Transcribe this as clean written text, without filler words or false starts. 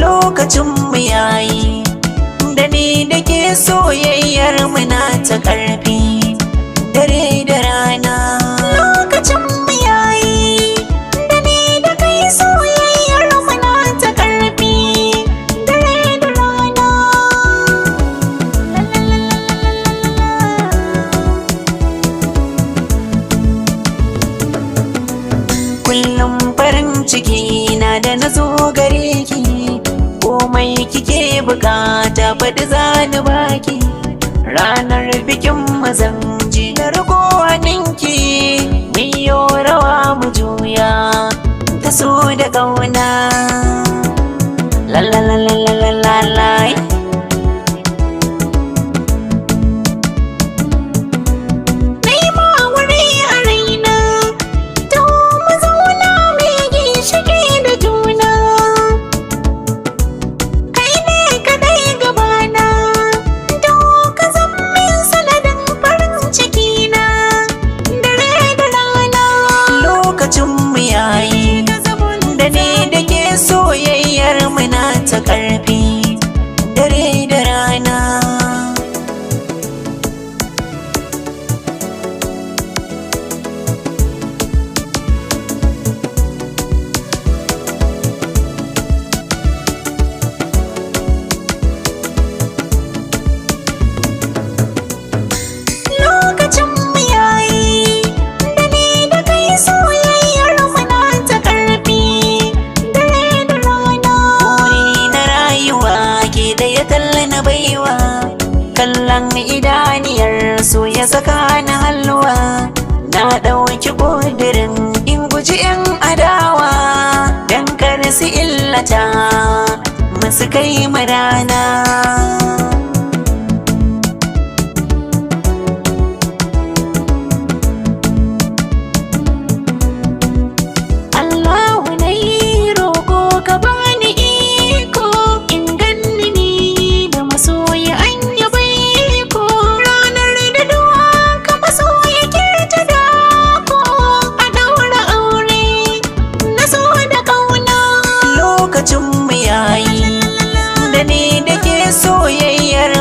lokacin mu yayi da ni da ke soyayyar mu na ta ƙarfi dare da rana. Lokacin mu yayi da ni da kai soyayyar mu na ta ƙarfi dare da rana. Kullum farin ciki na da na zo gare ki, komai kike bukata faɗi zani baki. Ranar bikin mazan ji na riko ninki, miyo rawa mu juya ta so da ƙauna. La la la la la la la la. Soyayyar muna ta ƙarfi dare da rana. Lokacin mu yayi da ni da kai soyayyar muna ta ƙarfi da ya talla na baiwa, kallon idaniyar so ya saka na halwa. Na ɗauki ƙudurin in guji 'yan adawa don kar su illata masu kai mu rana. Da ni da ke soyayyar